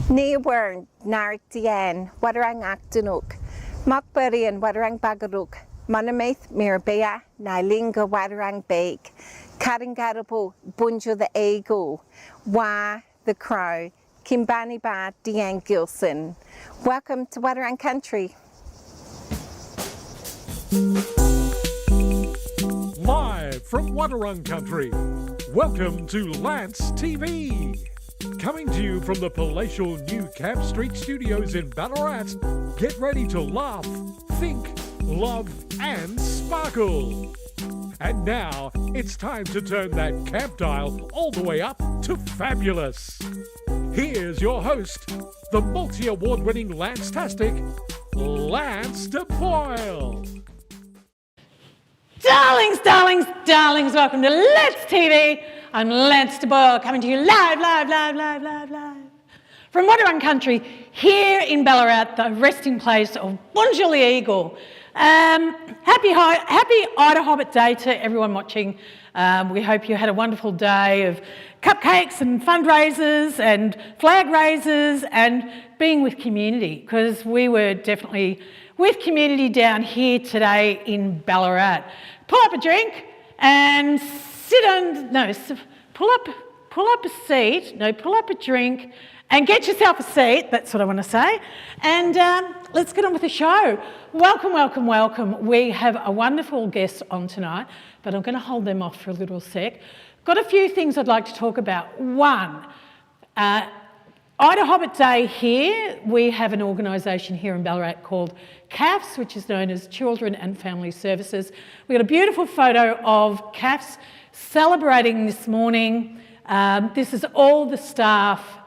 Ní bhhain náric dian, wadarang actanuk, Macburi and wadarang bagaruk, Manamaith mirabea, Nilinga wadarang bake, Karingarabu, Bunjo the Ego, Wa the Crow, Kimbani Ba Dian Gilson. Welcome to Wadarang Country. Live from Wadarang Country, welcome to Lance TV. Coming to you from the palatial new Camp Street Studios in Ballarat, get ready to laugh, think, love and sparkle. And now, it's time to turn that camp dial all the way up to fabulous. Here's your host, the multi-award-winning Lance-tastic, Lance DePoyle. Darlings, darlings, darlings, welcome to Let's TV. I'm Lance DePoyle coming to you live from Wadarang Country here in Ballarat, the resting place of Bunjo the Eagle. Happy Ida Hobbit Day to everyone watching. We hope you had a wonderful day of cupcakes and fundraisers and flag raisers and being with community, because we were definitely with community down here today in Ballarat. Pull up a drink and pull up a seat, pull up a drink and get yourself a seat, that's what I want to say, and let's get on with the show. Welcome, welcome, welcome. We have a wonderful guest on tonight, but I'm going to hold them off for a little sec. Got a few things I'd like to talk about. One, Ida Hobbit Day here, we have an organisation here in Ballarat called CAFS, which is known as Children and Family Services. We got a beautiful photo of CAFS celebrating this morning. This is all the staff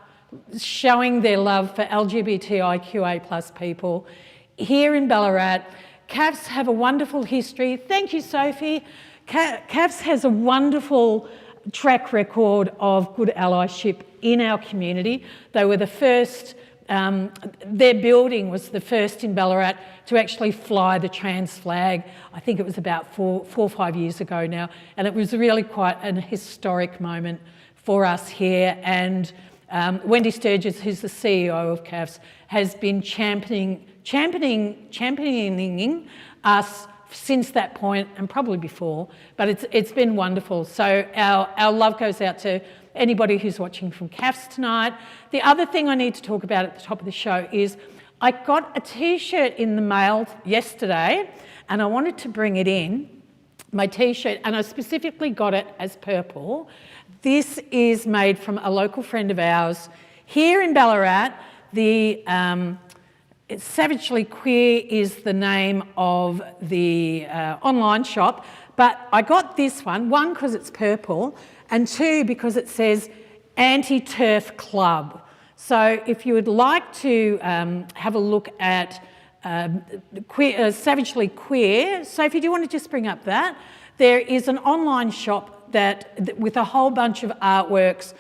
showing their love for LGBTIQA plus people here in Ballarat. CAFS have a wonderful history. Thank you, Sophie. CAFS has a wonderful track record of good allyship in our community. They were the first, their building was the first in Ballarat to actually fly the trans flag. I think it was about four or 5 years ago now, and it was really quite an historic moment for us here. And Wendy Sturgis, who's the CEO of CAFS, has been championing us since that point, and probably before, but it's been wonderful. So our love goes out to anybody who's watching from CAFS tonight. The other thing I need to talk about at the top of the show is I got a T-shirt in the mail yesterday, and I wanted to bring it in, my T-shirt, and I specifically got it as purple. This is made from a local friend of ours here in Ballarat. It's Savagely Queer is the name of the online shop, but I got this one because it's purple, and two, because it says Anti-Turf Club. So if you would like to have a look at Savagely Queer, Sophie, do you want to just bring up that? There is an online shop that with a whole bunch of artworks,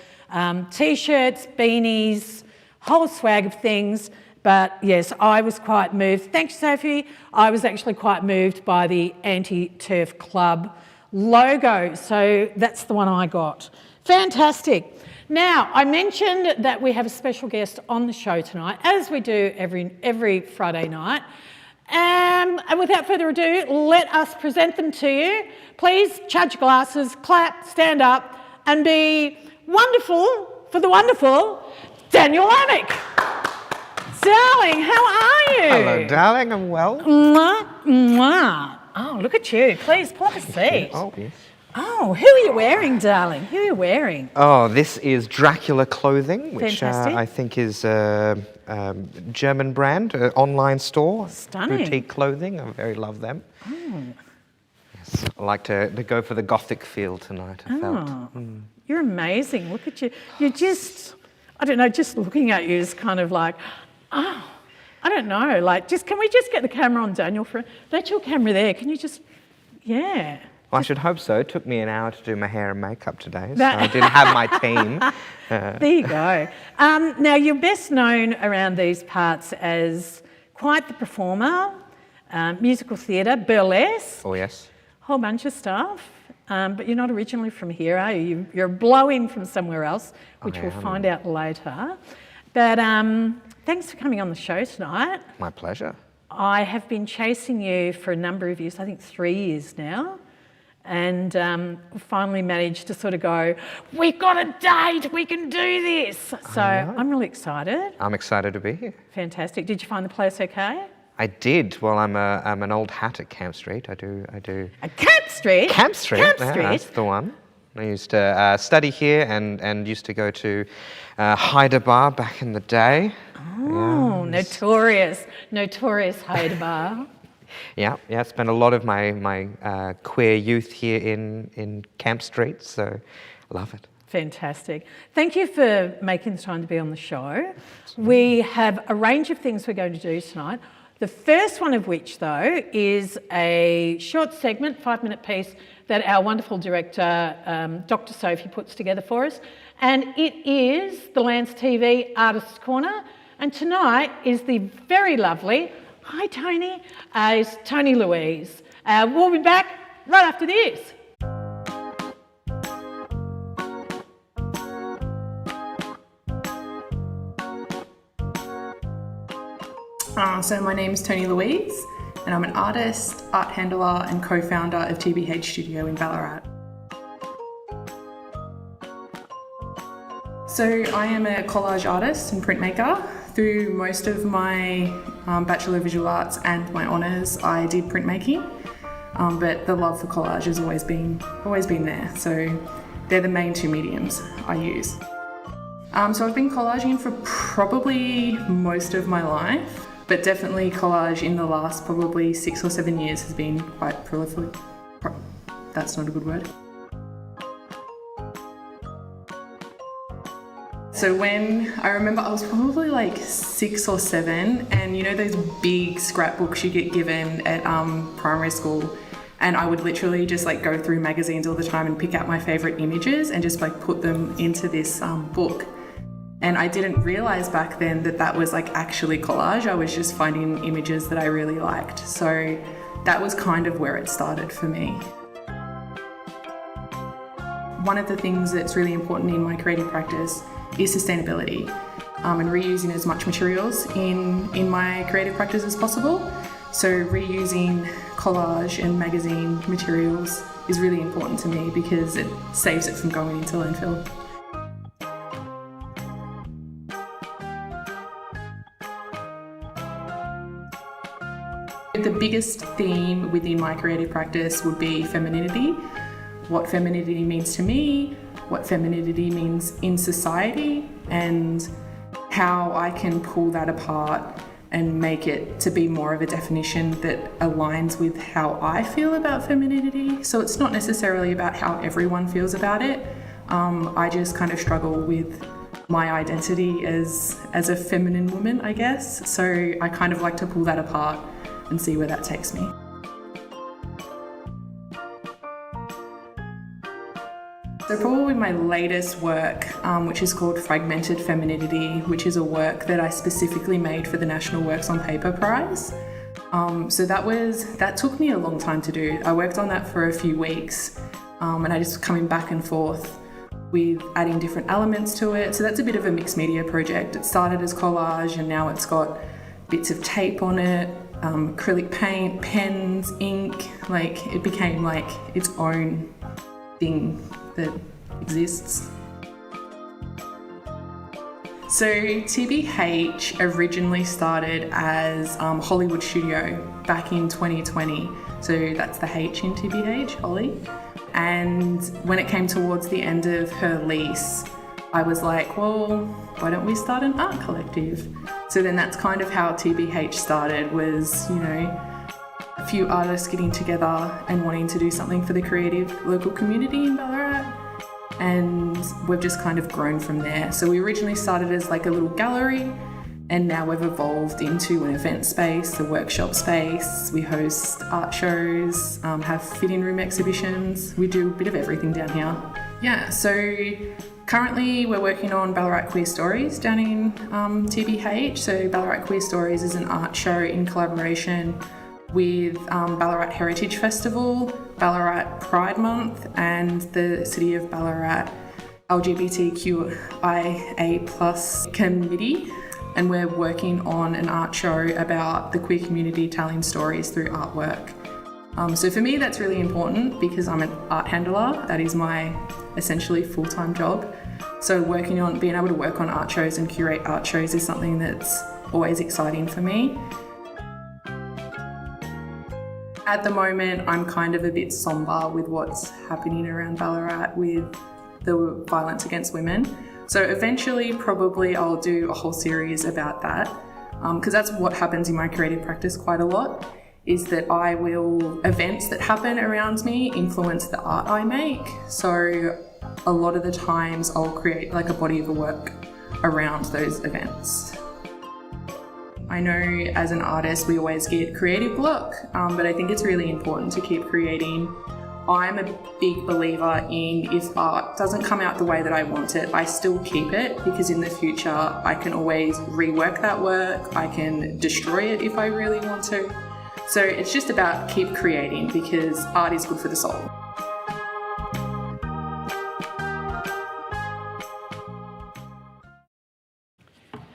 T-shirts, beanies, whole swag of things. But yes, I was quite moved. Thanks, Sophie. I was actually quite moved by the Anti-Turf Club logo. So that's the one I got. Fantastic. Now, I mentioned that we have a special guest on the show tonight, as we do every Friday night. And without further ado, let us present them to you. Please charge your glasses, clap, stand up, and be wonderful for the wonderful Daniel Lamech. Darling, how are you? Hello, darling. I'm well. Mwah, mwah. Oh, look at you. Please, pull up a seat. Oh, yes. Oh, who are you wearing, darling? Who are you wearing? Oh, this is Dracula clothing, which Fantastic. I think is a German brand, online store. Stunning. Boutique clothing. I very love them. Oh. Yes, I like to go for the gothic feel tonight, I felt. You're amazing. Look at you. You're just, I don't know, just looking at you is kind of like, oh, I don't know, like, can we just get the camera on Daniel that's your camera there, can you just, yeah. Well, I should hope so. It took me an hour to do my hair and makeup today, so I didn't have my team. There you go. Now, you're best known around these parts as quite the performer, musical theatre, burlesque. Oh, yes. Whole bunch of stuff. But you're not originally from here, are you? You're a blow-in from somewhere else, which we'll find out later. But thanks for coming on the show tonight. My pleasure. I have been chasing you for a number of years, I think 3 years now, and finally managed to sort of go, we've got a date, we can do this. So I'm really excited. I'm excited to be here. Fantastic. Did you find the place okay? I did. Well, I'm an old hat at Camp Street. I do. At Camp Street? Camp Street. Camp Yeah, Street? that's the one. I used to study here and used to go to Hyder Bar back in the day. Oh, notorious Hyder Bar. Yeah. Spent a lot of my queer youth here in Camp Street, so love it. Fantastic. Thank you for making the time to be on the show. We have a range of things we're going to do tonight. The first one of which, though, is a short segment, 5-minute piece, that our wonderful director, Dr. Sophie, puts together for us. And it is the Lance TV Artists Corner. And tonight is the very lovely, hi Toni, is Toni Louise. We'll be back right after this. So my name is Toni Louise, and I'm an artist, art handler and co-founder of TBH Studio in Ballarat. So I am a collage artist and printmaker. Through most of my Bachelor of Visual Arts and my honours, I did printmaking, but the love for collage has always been there. So they're the main two mediums I use. So I've been collaging for probably most of my life. But definitely collage in the last probably 6 or 7 years has been quite prolific. That's not a good word. So when I remember I was probably like 6 or 7, and you know those big scrapbooks you get given at primary school, and I would literally just like go through magazines all the time and pick out my favourite images and just like put them into this book. And I didn't realise back then that that was like actually collage. I was just finding images that I really liked. So that was kind of where it started for me. One of the things that's really important in my creative practice is sustainability and reusing as much materials in my creative practice as possible. So reusing collage and magazine materials is really important to me because it saves it from going into landfill. The biggest theme within my creative practice would be femininity. What femininity means to me, what femininity means in society, and how I can pull that apart and make it to be more of a definition that aligns with how I feel about femininity. So it's not necessarily about how everyone feels about it. I just kind of struggle with my identity as a feminine woman, I guess. So I kind of like to pull that apart and see where that takes me. So probably my latest work, which is called Fragmented Femininity, which is a work that I specifically made for the National Works on Paper Prize. So that took me a long time to do. I worked on that for a few weeks, and I just coming back and forth with adding different elements to it. So that's a bit of a mixed media project. It started as collage and now it's got bits of tape on it, acrylic paint, pens, ink. Like it became like its own thing that exists. So TBH originally started as Hollywood Studio back in 2020. So that's the H in TBH, Holly. And when it came towards the end of her lease, I was like, well, why don't we start an art collective? So then that's kind of how TBH started, was, you know, a few artists getting together and wanting to do something for the creative local community in Ballarat. And we've just kind of grown from there. So we originally started as like a little gallery, and now we've evolved into an event space, a workshop space. We host art shows, have fit-in room exhibitions. We do a bit of everything down here. Yeah, so currently we're working on Ballarat Queer Stories down in TBH. So Ballarat Queer Stories is an art show in collaboration with Ballarat Heritage Festival, Ballarat Pride Month, and the City of Ballarat LGBTQIA plus committee, and we're working on an art show about the queer community telling stories through artwork. So for me, that's really important because I'm an art handler. That is my essentially full-time job. So being able to work on art shows and curate art shows is something that's always exciting for me. At the moment, I'm kind of a bit sombre with what's happening around Ballarat with the violence against women. So eventually, probably I'll do a whole series about that, because that's what happens in my creative practice quite a lot, is that events that happen around me influence the art I make. So a lot of the times I'll create like a body of work around those events. I know as an artist we always get creative block, but I think it's really important to keep creating. I'm a big believer in if art doesn't come out the way that I want it, I still keep it, because in the future I can always rework that work, I can destroy it if I really want to. So it's just about keep creating, because art is good for the soul.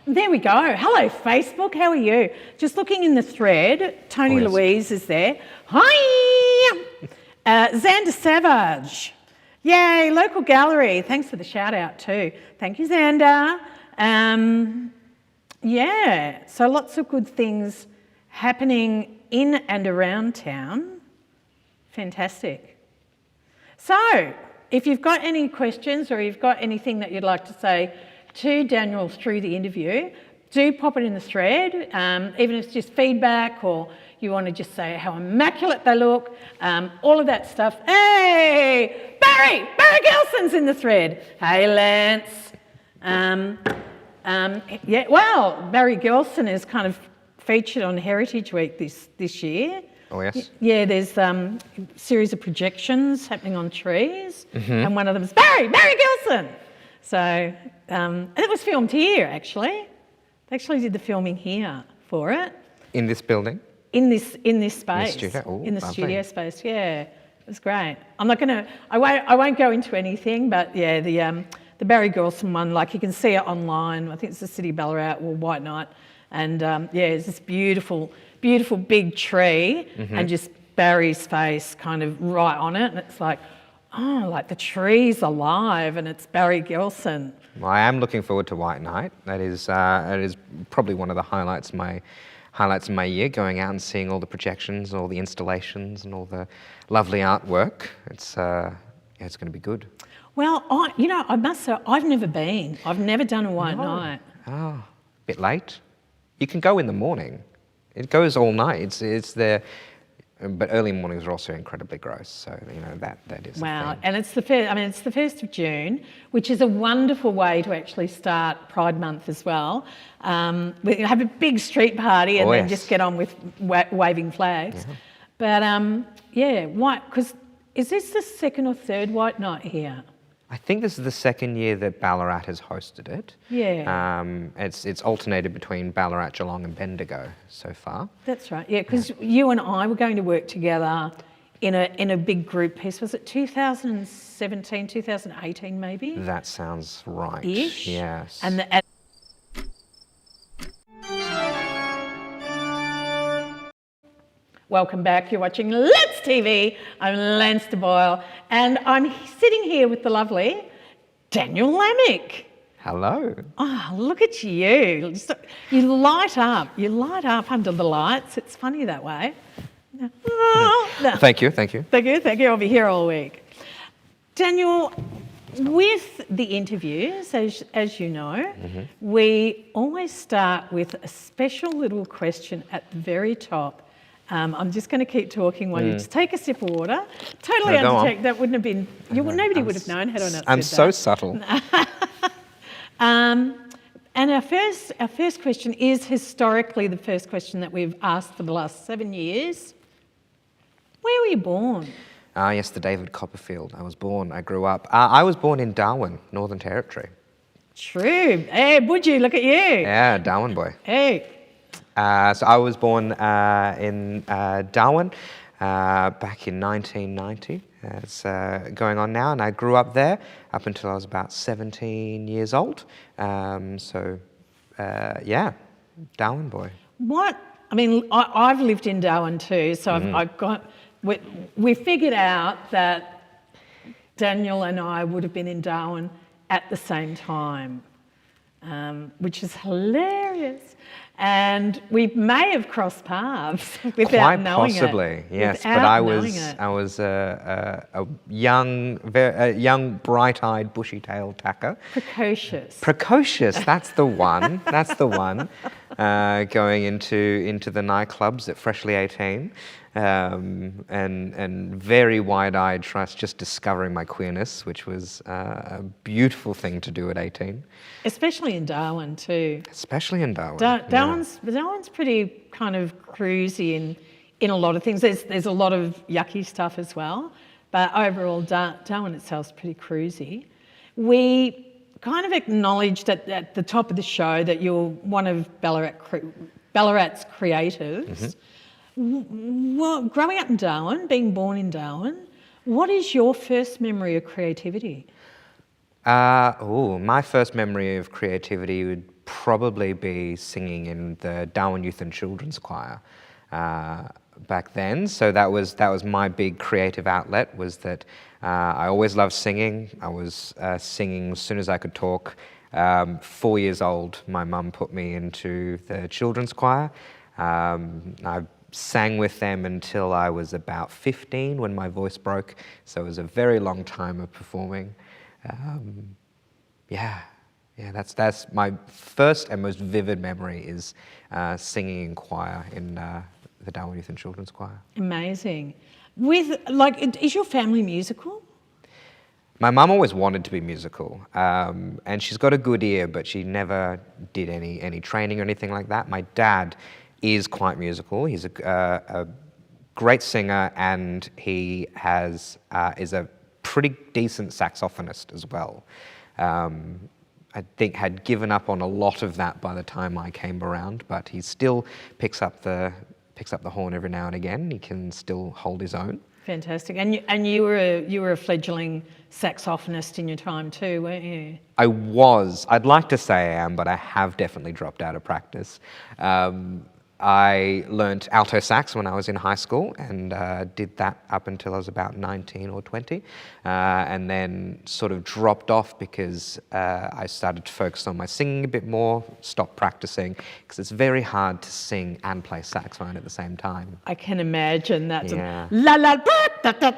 There we go. Hello, Facebook. How are you? Just looking in the thread, Toni Louise is there. Hi! Xander Savage. Yay, local gallery. Thanks for the shout out too. Thank you, Xander. Yeah, so lots of good things happening in and around town. Fantastic. So, if you've got any questions or you've got anything that you'd like to say to Daniel through the interview, do pop it in the thread, even if it's just feedback or you want to just say how immaculate they look, all of that stuff. Hey, Barry Gelson's in the thread. Hey, Lance. Yeah, well, Barry Gelson is kind of featured on Heritage Week this year. Oh, yes? Yeah, there's a series of projections happening on trees, and one of them is Barry Gelson. So, and it was filmed here, actually. They actually did the filming here for it. In this building? In this space. studio? Ooh, in the lovely. studio space, yeah. It was great. I won't go into anything, but yeah, the Barry Gelson one, like you can see it online. I think it's the City of Ballarat or White Night. And yeah, it's this beautiful big tree and just Barry's face kind of right on it. And it's like, oh, like the tree's alive and it's Barry Gelson. Well, I am looking forward to White Night. That is probably one of the highlights of my year, going out and seeing all the projections, all the installations and all the lovely artwork. It's going to be good. Well, I must say, I've never been. I've never done a White Night. Oh, a bit late. You can go in the morning. It goes all night. It's there, but early mornings are also incredibly gross. So that is. Wow, and it's the 1st of June, which is a wonderful way to actually start Pride Month as well. We have a big street party and then just get on with waving flags. Yeah. But yeah, because is this the second or third White Night here? I think this is the second year that Ballarat has hosted it. Yeah. It's alternated between Ballarat, Geelong and Bendigo so far. That's right, yeah, because you and I were going to work together in a big group piece. Was it 2017, 2018 maybe? That sounds right. Ish. Yes. And welcome back. You're watching Let's TV. I'm Lance de Boyle, and I'm sitting here with the lovely Daniel Lamech. Hello. Oh, look at you. You light up. You light up under the lights. It's funny that way. Oh, Thank you. Thank you. I'll be here all week. Daniel, with the interviews, as you know, we always start with a special little question at the very top. I'm just going to keep talking while you just take a sip of water. Totally undetected. That wouldn't have been. Nobody would have known had I not said that. I'm so subtle. And our first question is historically the first question that we've asked for the last 7 years. Where were you born? Yes, the David Copperfield. I grew up. I was born in Darwin, Northern Territory. True. Hey, Budgie, look at you. Yeah, Darwin boy. Hey. So I was born in Darwin back in 1990, It's going on now, and I grew up there up until I was about 17 years old. Yeah, Darwin boy. I've lived in Darwin too, so I've got. We figured out that Daniel and I would have been in Darwin at the same time, which is hilarious. And we may have crossed paths without knowing it. Quite possibly, yes. But I was a young, bright-eyed, bushy-tailed tacker. Precocious. That's the one. That's the one. Going into the nightclubs at freshly 18, and very wide-eyed, just discovering my queerness, which was a beautiful thing to do at 18. Especially in Darwin too. Especially in Darwin. Darwin's pretty kind of cruisy in a lot of things. There's a lot of yucky stuff as well, but overall Darwin itself is pretty cruisy. We kind of acknowledged at the top of the show that you're one of Ballarat's creatives. Well, growing up in Darwin, being born in Darwin, what is your first memory of creativity? My first memory of creativity would probably be singing in the Darwin Youth and Children's Choir back then. So that was my big creative outlet. Was that I always loved singing. I was singing as soon as I could talk. 4 years old, my mum put me into the children's choir. I sang with them until I was about 15 when my voice broke. So it was a very long time of performing. That's my first and most vivid memory is singing in choir in the Darwin Youth and Children's Choir. Amazing. Is your family musical? My mum always wanted to be musical, and she's got a good ear, but she never did any training or anything like that. My dad is quite musical. He's a great singer, and he is a pretty decent saxophonist as well. I think had given up on a lot of that by the time I came around, but he still picks up the horn every now and again. He can still hold his own. Fantastic. And you were a fledgling saxophonist in your time too, weren't you? I was. I'd like to say I am, but I have definitely dropped out of practice. I learnt alto sax when I was in high school and did that up until I was about 19 or 20, and then sort of dropped off because I started to focus on my singing a bit more, stopped practicing, because it's very hard to sing and play saxophone at the same time. I can imagine that. La la da da da.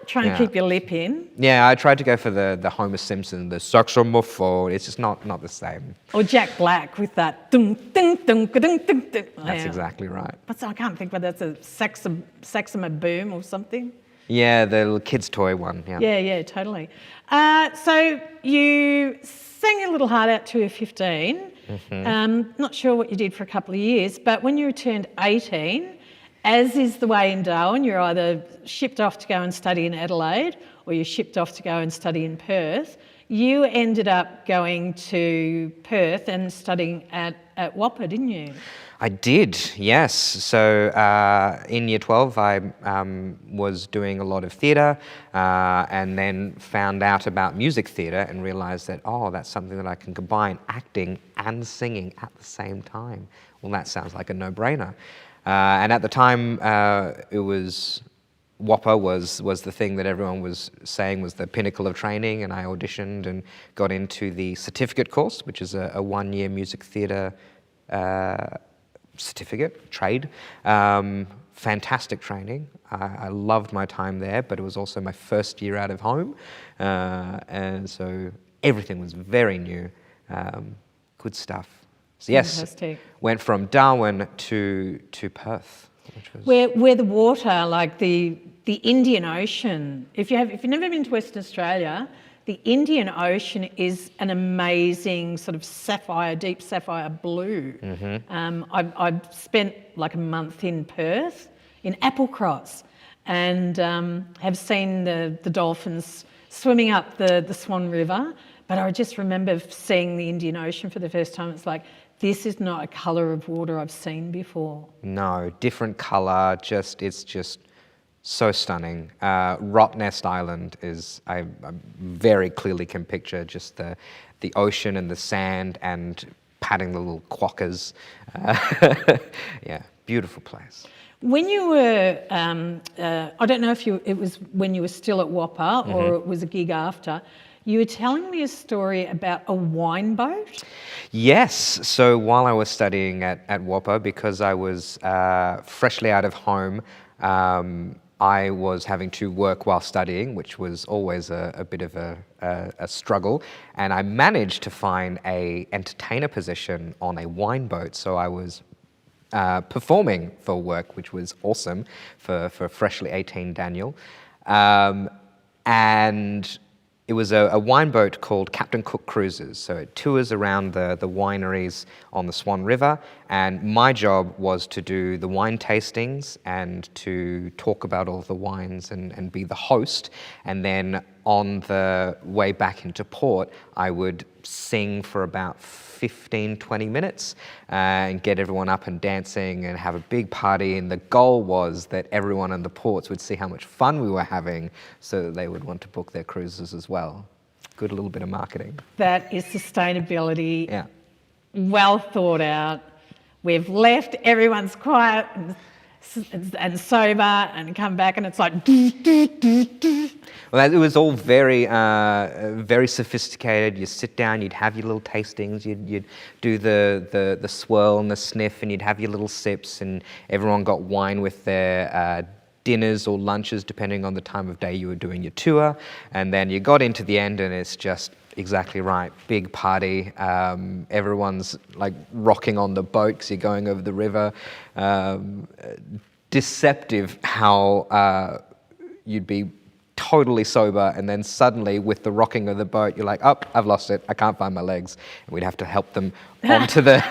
Try and keep your lip in. Yeah, I tried to go for the Homer Simpson, the saxophone. It's just not the same. Or Jack Black with that ding ding ding ding ding ding. That's exactly right. But I can't think whether that's a saxophone boom or something. Yeah, the little kid's toy one. Yeah, totally. So you sang your little heart out to 15. Not sure what you did for a couple of years, but when you turned 18, as is the way in Darwin, you're either shipped off to go and study in Adelaide or you're shipped off to go and study in Perth. You ended up going to Perth and studying at Whopper, didn't you? I did, yes. So in Year 12, I was doing a lot of theatre and then found out about music theatre and realised that, that's something that I can combine acting and singing at the same time. Well, that sounds like a no-brainer. And at the time, Whopper was the thing that everyone was saying was the pinnacle of training, and I auditioned and got into the certificate course, which is a one-year music theatre certificate, trade. Fantastic training. I loved my time there, but it was also my first year out of home, and so everything was very new. Good stuff. So yes, fantastic. Went from Darwin to Perth, which was where the water, like the Indian Ocean. If you've never been to Western Australia, the Indian Ocean is an amazing sort of deep sapphire blue. I've spent like a month in Perth, in Applecross, and have seen the dolphins swimming up the Swan River. But I just remember seeing the Indian Ocean for the first time. It's like, this is not a colour of water I've seen before. No, different colour, it's just So stunning. Rottnest Island is, I very clearly can picture just the ocean and the sand and patting the little quokkas. Yeah, beautiful place. When you were, I don't know if it was when you were still at Whopper or it was a gig after, you were telling me a story about a wine boat? Yes, so while I was studying at Whopper, because I was freshly out of home, I was having to work while studying, which was always a bit of a struggle, and I managed to find a entertainer position on a wine boat, so I was performing for work, which was awesome for freshly 18 Daniel. And it was a wine boat called Captain Cook Cruises. So it tours around the wineries on the Swan River. And my job was to do the wine tastings and to talk about all the wines and be the host. And then on the way back into port, I would sing for about 15, 20 minutes and get everyone up and dancing and have a big party. And the goal was that everyone in the ports would see how much fun we were having so that they would want to book their cruises as well. Good little bit of marketing. That is sustainability. Yeah. Well thought out. We've left, everyone's quiet and sober, and come back and it's like... Well, it was all very, very sophisticated. You sit down, you'd have your little tastings, you'd do the swirl and the sniff, and you'd have your little sips, and everyone got wine with their dinners or lunches, depending on the time of day you were doing your tour. And then you got into the end, and it's just exactly right, big party. Everyone's like rocking on the boat because you're going over the river. Deceptive how you'd be totally sober, and then suddenly with the rocking of the boat, you're like, oh, I've lost it, I can't find my legs. And we'd have to help them onto the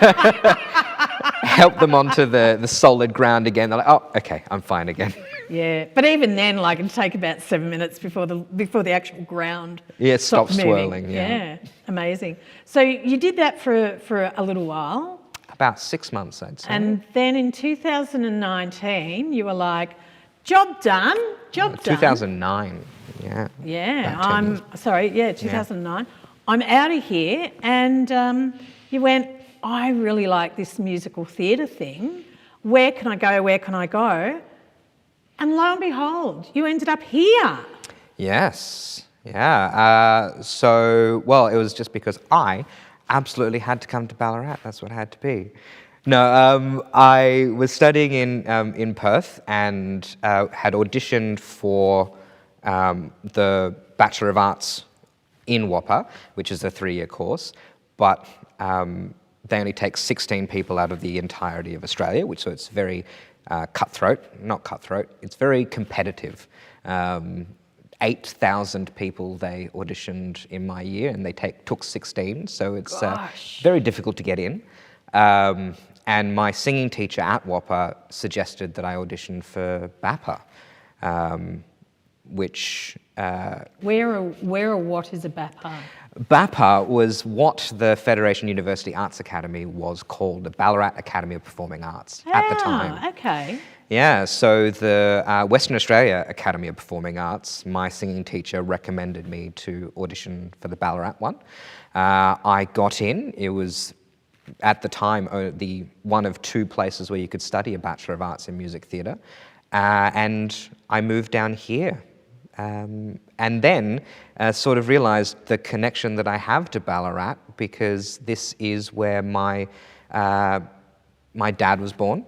the solid ground again. They're like, oh, okay, I'm fine again. Yeah, but even then, like, it'd take about 7 minutes before the actual ground stopped moving. swirling. Yeah, amazing. So you did that for a little while. About 6 months, I'd say. And then in 2019, you were like, job done. 2009, yeah. Yeah, 2009. I'm out of here. And you went, I really like this musical theatre thing. Where can I go? And lo and behold, you ended up here. Yes, yeah. So, well, it was just because I absolutely had to come to Ballarat. That's what it had to be. No, I was studying in Perth and had auditioned for the Bachelor of Arts in Whopper, which is a 3-year course, but they only take 16 people out of the entirety of Australia, so it's very it's very competitive. 8,000 people they auditioned in my year, and they took 16, so it's very difficult to get in. And my singing teacher at Whopper suggested that I audition for BAPA, which... Where or what is a BAPA? BAPA was what the Federation University Arts Academy was called, the Ballarat Academy of Performing Arts at the time. Okay. Yeah, so the Western Australia Academy of Performing Arts, my singing teacher recommended me to audition for the Ballarat one. I got in. It was, at the time, the one of 2 places where you could study a Bachelor of Arts in Music Theatre. And I moved down here. And then sort of realised the connection that I have to Ballarat, because this is where my dad was born.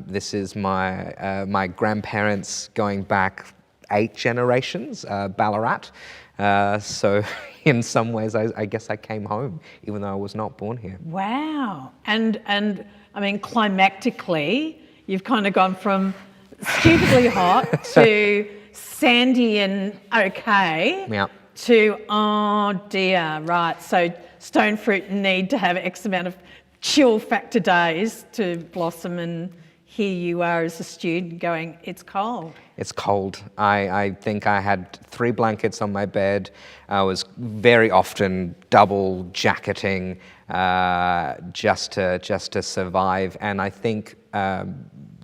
This is my grandparents going back 8 generations, Ballarat. So in some ways, I guess I came home, even though I was not born here. Wow. And I mean, climactically, you've kind of gone from stupidly hot to sandy and okay to, oh dear, right. So stone fruit need to have X amount of chill factor days to blossom, and here you are as a student going, it's cold. It's cold. I think I had 3 blankets on my bed. I was very often double jacketing just to survive. And I think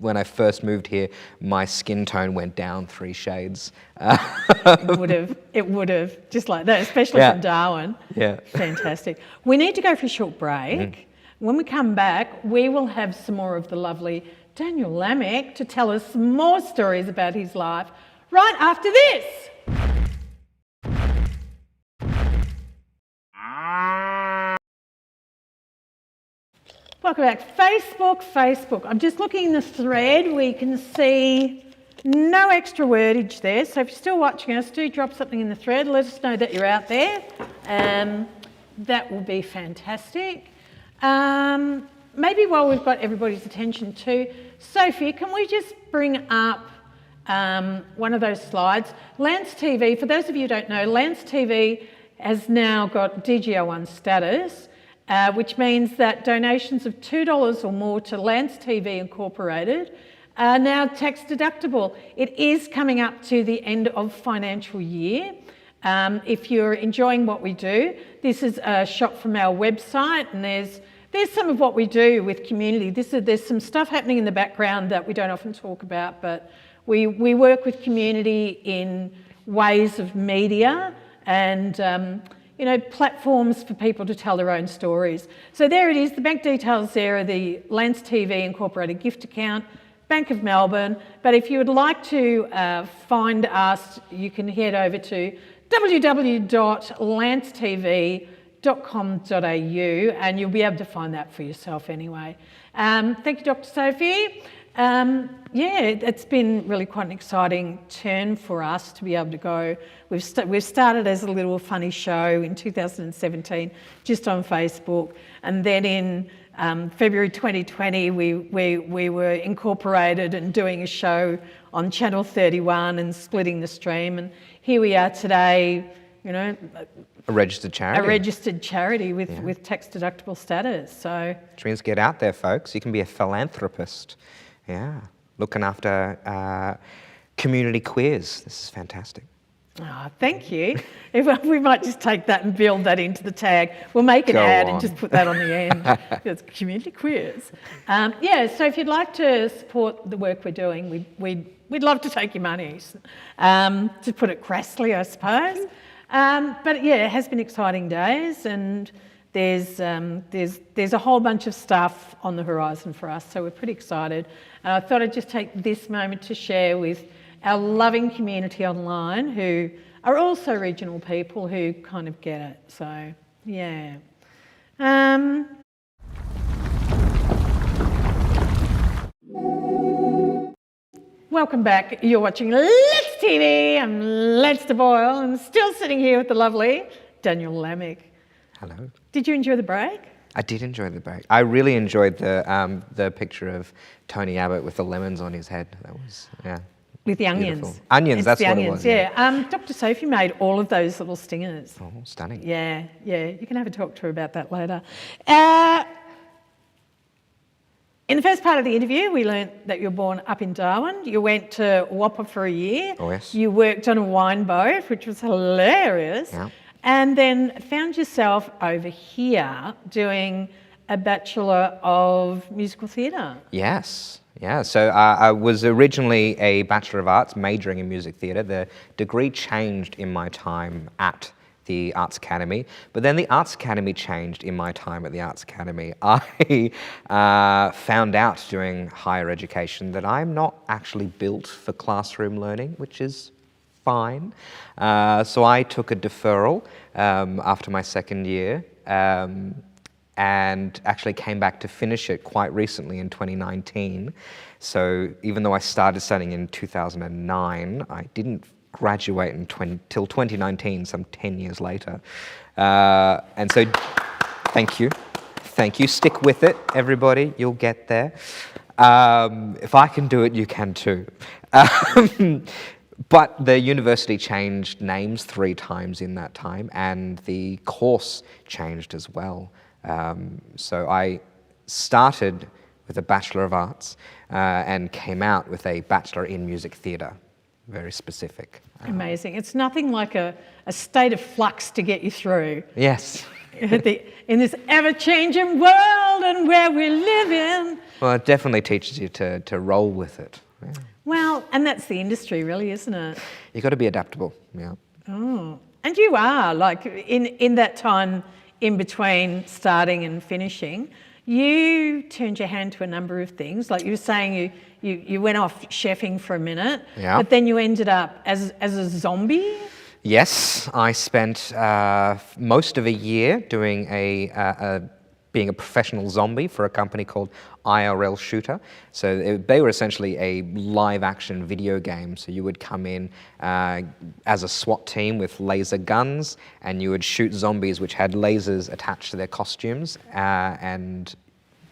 when I first moved here, my skin tone went down 3 shades. It would have, just like that, especially Yeah. from Darwin. Yeah. Fantastic. We need to go for a short break. When we come back, we will have some more of the lovely Daniel Lamech to tell us some more stories about his life right after this. Welcome back. Facebook. I'm just looking in the thread. We can see no extra wordage there. So if you're still watching us, do drop something in the thread. Let us know that you're out there. That will be fantastic. Maybe while we've got everybody's attention too, Sophie, can we just bring up one of those slides? Lance TV, for those of you who don't know, Lance TV has now got DGO1 status, which means that donations of $2 or more to Lance TV Incorporated are now tax deductible. It is coming up to the end of financial year. If you're enjoying what we do, this is a shot from our website, and there's some of what we do with community. There's some stuff happening in the background that we don't often talk about, but we work with community in ways of media and platforms for people to tell their own stories. So there it is. The bank details there are the Lance TV Incorporated gift account, Bank of Melbourne. But if you would like to find us, you can head over to www.lancetv.com.au and you'll be able to find that for yourself anyway. Thank you, Dr. Sophie. It's been really quite an exciting turn for us to be able to go. We've started as a little funny show in 2017, just on Facebook, and then in February 2020 we were incorporated and doing a show on Channel 31 and splitting the stream, and here we are today, a registered charity. A registered charity with tax deductible status. So, which means get out there, folks. You can be a philanthropist. Yeah, looking after community queers. This is fantastic. Oh, thank you. We might just take that and build that into the tag. We'll make an ad and just put that on the end. It's community queers. So if you'd like to support the work we're doing, we'd love to take your money, to put it crassly, I suppose. But yeah, it has been exciting days, and there's a whole bunch of stuff on the horizon for us, so we're pretty excited. And I thought I'd just take this moment to share with our loving community online, who are also regional people who kind of get it. So yeah. Welcome back. You're watching Let's TV. I'm Let's the Boyle, and still sitting here with the lovely Daniel Lamech. Hello. Did you enjoy the break? I did enjoy the break. I really enjoyed the picture of Tony Abbott with the lemons on his head. That was, with the onions. Beautiful. Onions, it's that's the what onions, it was. Yeah. Dr. Sophie made all of those little stingers. Oh, stunning. Yeah. You can have a talk to her about that later. In the first part of the interview, we learnt that you were born up in Darwin. You went to Whopper for a year. Oh, yes. You worked on a wine boat, which was hilarious. Yeah. And then found yourself over here doing a Bachelor of Musical Theatre. Yes. Yeah, so I was originally a Bachelor of Arts majoring in music theatre. The degree changed in my time at the Arts Academy, but then the Arts Academy changed in my time at the Arts Academy. I found out during higher education that I'm not actually built for classroom learning, which is fine. So I took a deferral after my second year, and actually came back to finish it quite recently in 2019. So even though I started studying in 2009, I didn't graduate till 2019, some 10 years later. And so thank you. Stick with it, everybody. You'll get there. If I can do it, you can too. But the university changed names 3 times in that time, and the course changed as well. So I started with a Bachelor of Arts and came out with a Bachelor in Music Theatre, very specific. Amazing. It's nothing like a state of flux to get you through. Yes. In this ever-changing world and where we live in. Well, it definitely teaches you to roll with it. Yeah. Well, and that's the industry, really, isn't it? You've got to be adaptable, yeah. Oh, and you are, like, in that time in between starting and finishing, you turned your hand to a number of things. Like you were saying, you went off chefing for a minute, Yeah. but then you ended up as a zombie. Yes, I spent most of a year doing being a professional zombie for a company called IRL Shooter. So they were essentially a live action video game. So you would come in as a SWAT team with laser guns, and you would shoot zombies which had lasers attached to their costumes and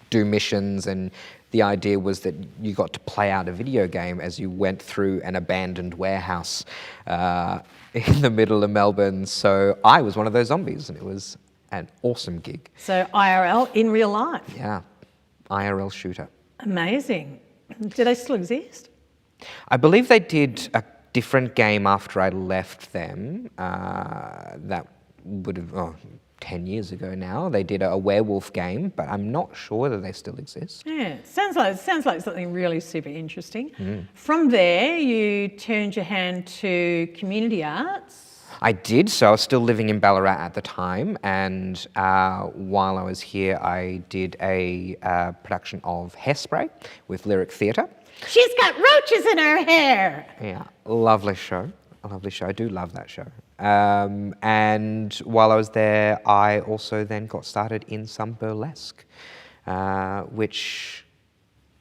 do missions. And the idea was that you got to play out a video game as you went through an abandoned warehouse in the middle of Melbourne. So I was one of those zombies, and it was an awesome gig. So IRL in real life. Yeah, IRL Shooter. Amazing. Do they still exist? I believe they did a different game after I left them. That would have, 10 years ago now. They did a werewolf game, but I'm not sure that they still exist. Yeah, sounds like something really super interesting. From there, you turned your hand to community arts. I did, so I was still living in Ballarat at the time, and while I was here, I did a production of Hairspray with Lyric Theatre. She's got roaches in her hair. Yeah, lovely show. A lovely show. I do love that show. And while I was there, I also then got started in some burlesque, which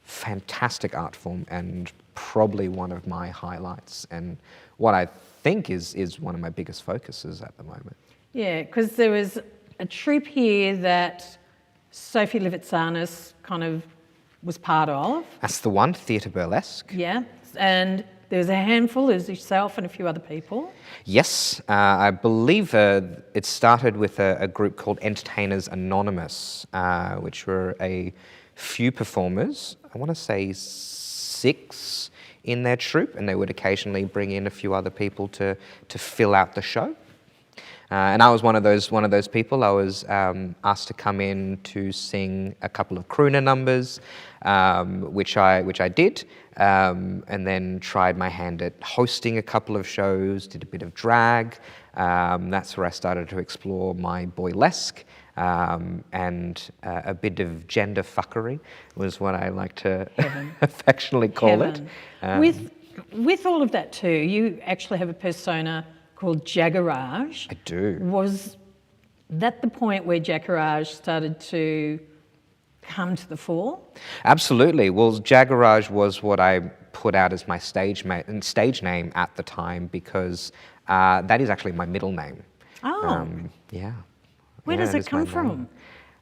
fantastic art form and probably one of my highlights, and what I think is one of my biggest focuses at the moment. Yeah, because there was a troupe here that Sophie Livitsanis kind of was part of. That's the one, Theatre Burlesque. Yeah, and there was a handful, there's yourself and a few other people. Yes, I believe it started with a group called Entertainers Anonymous, which were a few performers, I want to say 6 in their troupe, and they would occasionally bring in a few other people to fill out the show. And I was one of those people. I was asked to come in to sing a couple of crooner numbers, which I did, and then tried my hand at hosting a couple of shows. Did a bit of drag. That's where I started to explore my boylesque. And a bit of gender fuckery was what I like to affectionately call it. With all of that too, you actually have a persona called Jagaraj. I do. Was that the point where Jagaraj started to come to the fore? Absolutely. Well, Jagaraj was what I put out as my stage name at the time, because that is actually my middle name. Oh. Yeah. Where does it come from?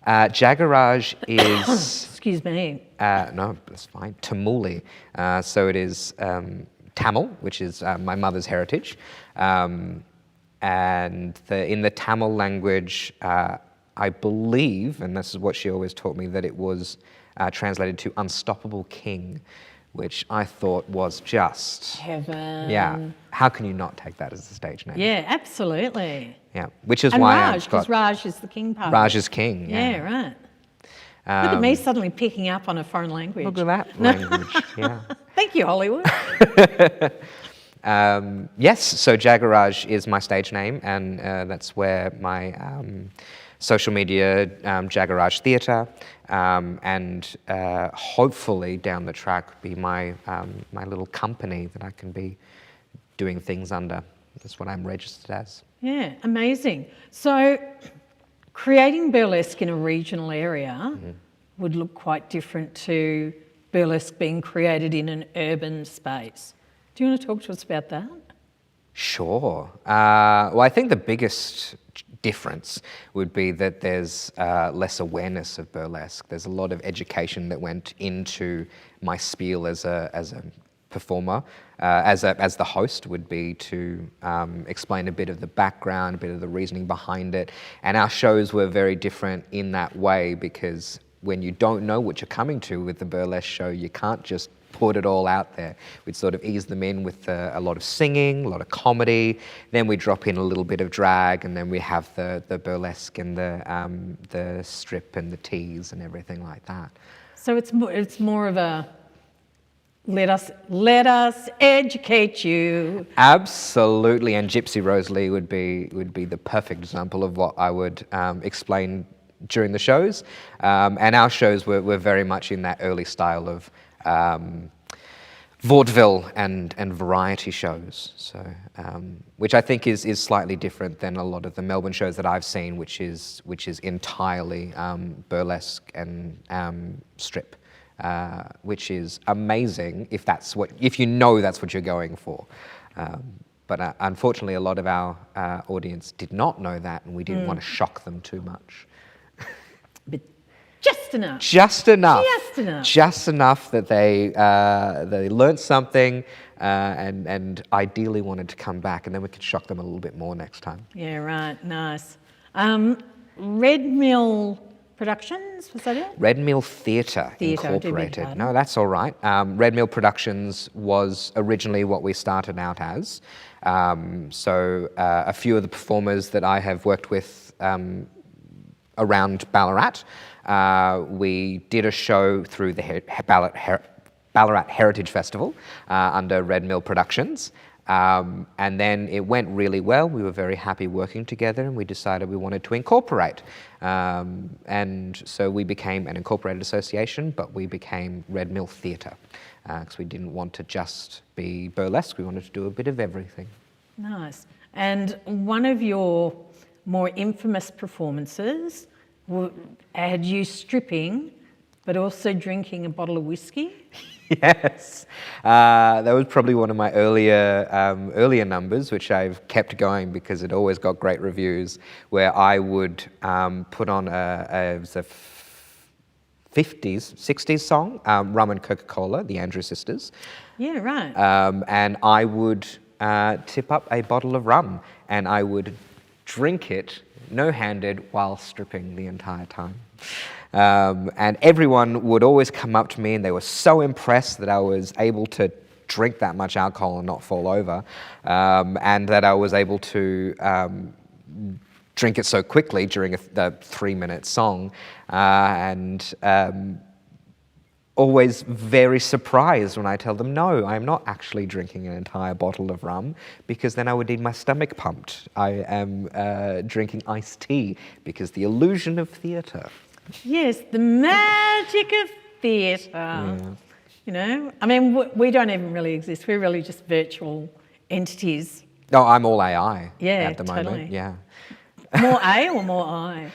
Jagaraj is... Excuse me. No, that's fine. Tamuli. So it is Tamil, which is my mother's heritage. And in the Tamil language, I believe, and this is what she always taught me, that it was translated to Unstoppable King, which I thought was just... Heaven. Yeah. How can you not take that as a stage name? Yeah, absolutely. Yeah, which is And why Raj, because Raj is the king part. Raj is king, yeah. Yeah, right. Look at me suddenly picking up on a foreign language. Look at that language, yeah. Thank you, Hollywood. Yes, so Jagaraj is my stage name, and that's where my social media, Jagaraj Theatre, and hopefully down the track be my little company that I can be doing things under. That's what I'm registered as. Yeah, amazing. So creating burlesque in a regional area would look quite different to burlesque being created in an urban space. Do you want to talk to us about that? Sure. Well, I think the biggest difference would be that there's less awareness of burlesque. There's a lot of education that went into my spiel as a performer, as the host would be to explain a bit of the background, a bit of the reasoning behind it. And our shows were very different in that way, because when you don't know what you're coming to with the burlesque show, you can't just put it all out there. We'd sort of ease them in with a lot of singing, a lot of comedy, then we drop in a little bit of drag, and then we have the burlesque and the strip and the tease and everything like that. So it's more of a let us educate you. Absolutely, and Gypsy Rose Lee would be the perfect example of what I would explain during the shows. And our shows were very much in that early style of vaudeville and variety shows. So, which I think is slightly different than a lot of the Melbourne shows that I've seen, which is entirely burlesque and strip. Which is amazing if you know that's what you're going for. But unfortunately, a lot of our audience did not know that, and we didn't want to shock them too much. But just enough. Just enough. Just enough. Just enough that they learnt something and ideally wanted to come back, and then we could shock them a little bit more next time. Yeah, right. Nice. Red Mill Productions, was that it? Red Mill Theatre Incorporated. No, that's all right. Red Mill Productions was originally what we started out as. So a few of the performers that I have worked with around Ballarat, we did a show through the Ballarat Heritage Festival under Red Mill Productions. And then it went really well. We were very happy working together, and we decided we wanted to incorporate. And so we became an incorporated association, but we became Red Mill Theatre because we didn't want to just be burlesque. We wanted to do a bit of everything. Nice. And one of your more infamous performances had you stripping, but also drinking a bottle of whiskey. Yes, that was probably one of my earlier numbers, which I've kept going because it always got great reviews, where I would put on a 50s, 60s song, Rum and Coca-Cola, the Andrews Sisters. Yeah, right. And I would tip up a bottle of rum, and I would drink it no-handed while stripping the entire time. And everyone would always come up to me, and they were so impressed that I was able to drink that much alcohol and not fall over, and that I was able to drink it so quickly during a 3-minute song, and always very surprised when I tell them, no, I'm not actually drinking an entire bottle of rum, because then I would need my stomach pumped. I am drinking iced tea, because the illusion of theatre. Yes, the magic of theatre. Yeah. You know, I mean, we don't even really exist. We're really just virtual entities. No, I'm all AI at the moment. Yeah. More A or more I?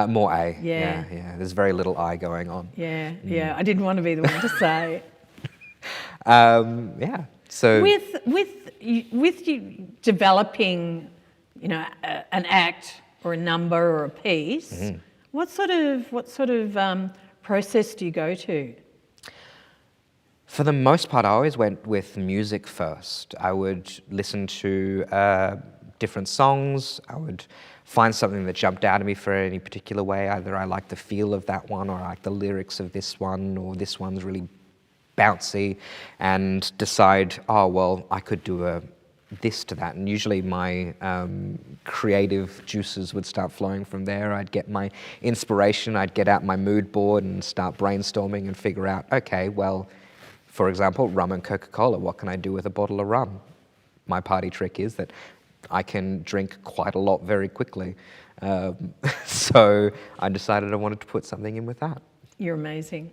More A. Yeah. Yeah. There's very little I going on. Yeah, yeah. I didn't want to be the one to say. Yeah. So with you developing, you know, an act or a number or a piece, what sort of process do you go to? For the most part, I always went with music first. I would listen to different songs. I would find something that jumped out at me for any particular way. Either I like the feel of that one, or I like the lyrics of this one, or this one's really bouncy, and decide, oh, well, I could do this to that. And usually my creative juices would start flowing from there. I'd get my inspiration, I'd get out my mood board and start brainstorming and figure out, okay, well, for example, rum and Coca-Cola, what can I do with a bottle of rum? My party trick is that I can drink quite a lot very quickly. So I decided I wanted to put something in with that. You're amazing.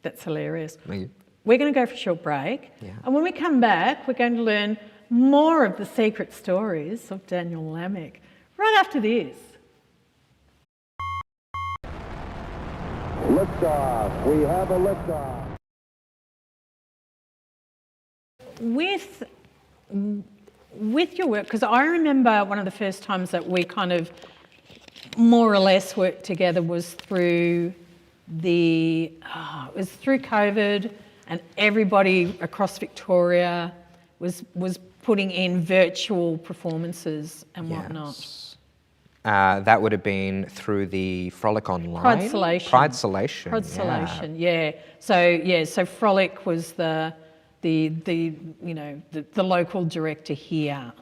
That's hilarious. Thank you. We're going to go for a short break. Yeah. And when we come back, we're going to learn more of the secret stories of Daniel Lamech right after this. Liftoff. We have a liftoff. With your work, because I remember one of the first times that we kind of more or less worked together was through it was through COVID, and everybody across Victoria was putting in virtual performances and whatnot. Yes. That would have been through the Frolic Online. Prodsolation, yeah. So Frolic was the local director here.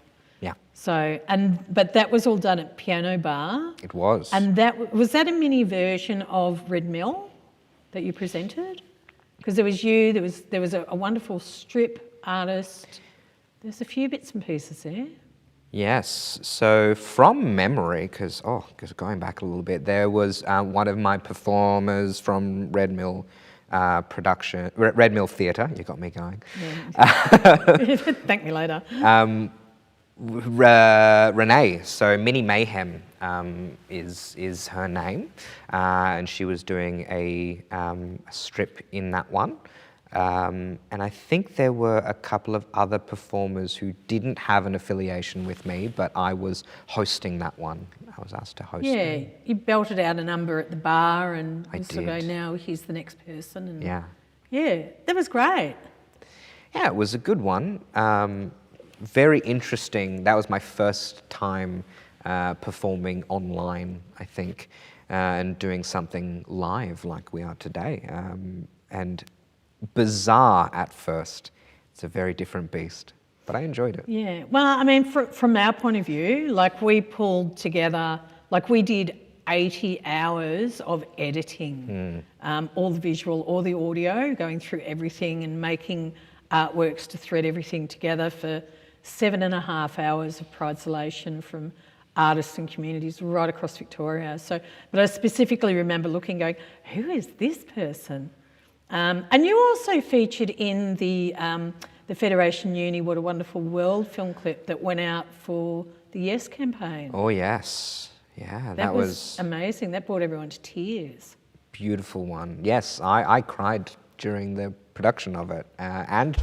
Yeah. So but that was all done at Piano Bar. It was. And was that a mini version of Red Mill that you presented? Because there was you, there was a wonderful strip artist. There's a few bits and pieces there. Yes, so from memory, because going back a little bit, there was one of my performers from Red Mill Theatre. You got me going. Yeah. Thank me later. Renee, so Minnie Mayhem is her name, and she was doing a strip in that one. And I think there were a couple of other performers who didn't have an affiliation with me, but I was hosting that one. I was asked to host it. Yeah, you belted out a number at the bar and I sort of go, did. now here's the next person. And Yeah, that was great. Yeah, it was a good one. Very interesting. That was my first time performing online, I think, and doing something live like we are today. And bizarre at first. It's a very different beast, but I enjoyed it. Yeah, well, I mean, from our point of view, like we pulled together, like we did 80 hours of editing, all the visual, all the audio, going through everything and making artworks to thread everything together for 7.5 hours of isolation from artists and communities right across Victoria. So, but I specifically remember looking, going, who is this person? And you also featured in the Federation Uni What a Wonderful World film clip that went out for the Yes campaign. Oh yes, yeah, That was amazing. That brought everyone to tears. Beautiful one. Yes, I cried during the production of it, and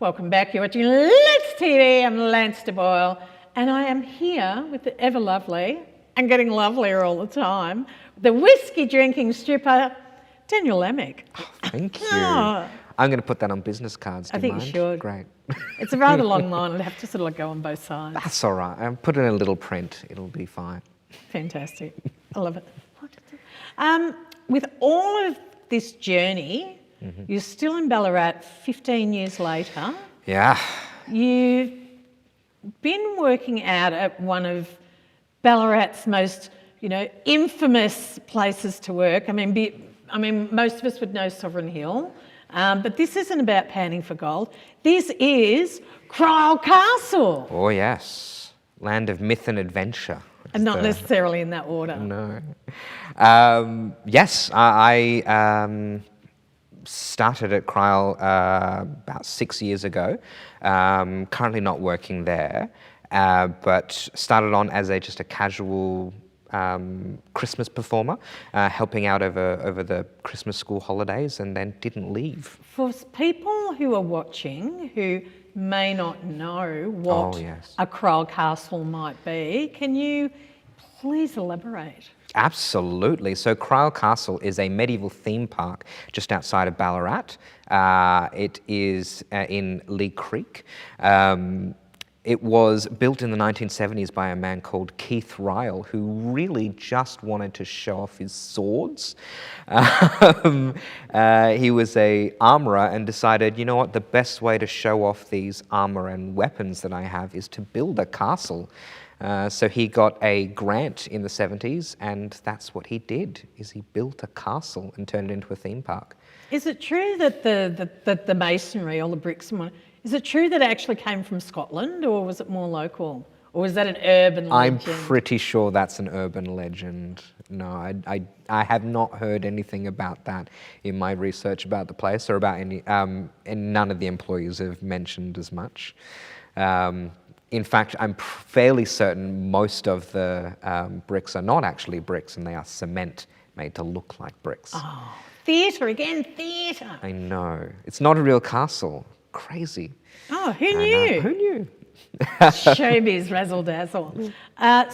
Welcome back. You're watching Let's TV. I'm Lance de Boyle, and I am here with the ever lovely and getting lovelier all the time, the whiskey drinking stripper, Daniel Lamech. thank you. Oh. I'm going to put that on business cards. Do I think you mind? should. Great. It's a rather long line. I'd have to sort of like go on both sides. That's all right. I'll put it in a little print. It'll be fine. Fantastic. I love it. With all of this journey, you're still in Ballarat 15 years later. Yeah. You've been working out at one of Ballarat's most, infamous places to work. I mean, most of us would know Sovereign Hill, but this isn't about panning for gold. This is Cryle Castle. Oh yes. Land of myth and adventure. And not necessarily in that order. No. Yes, I started at Cryle about 6 years ago. Currently not working there, but started on as just a casual Christmas performer, helping out over the Christmas school holidays, and then didn't leave. For people who are watching who may not know what a Cryle Castle might be, can you please elaborate? Absolutely. So Cryle Castle is a medieval theme park just outside of Ballarat. It is in Lee Creek. It was built in the 1970s by a man called Keith Ryle, who really just wanted to show off his swords. He was an armourer and decided, you know what, the best way to show off these armour and weapons that I have is to build a castle. So he got a grant in the 70s, and that's what he did, is he built a castle and turned it into a theme park. Is it true that the masonry, all the bricks and whatnot, is it true that it actually came from Scotland, or was it more local? Or was that an urban legend? I'm pretty sure that's an urban legend. No, I have not heard anything about that in my research about the place, or about any, and none of the employees have mentioned as much. In fact, I'm fairly certain most of the bricks are not actually bricks, and they are cement made to look like bricks. Oh, theatre again, theatre. I know. It's not a real castle. Crazy. Oh, who knew? Who knew? Showbiz, razzle dazzle.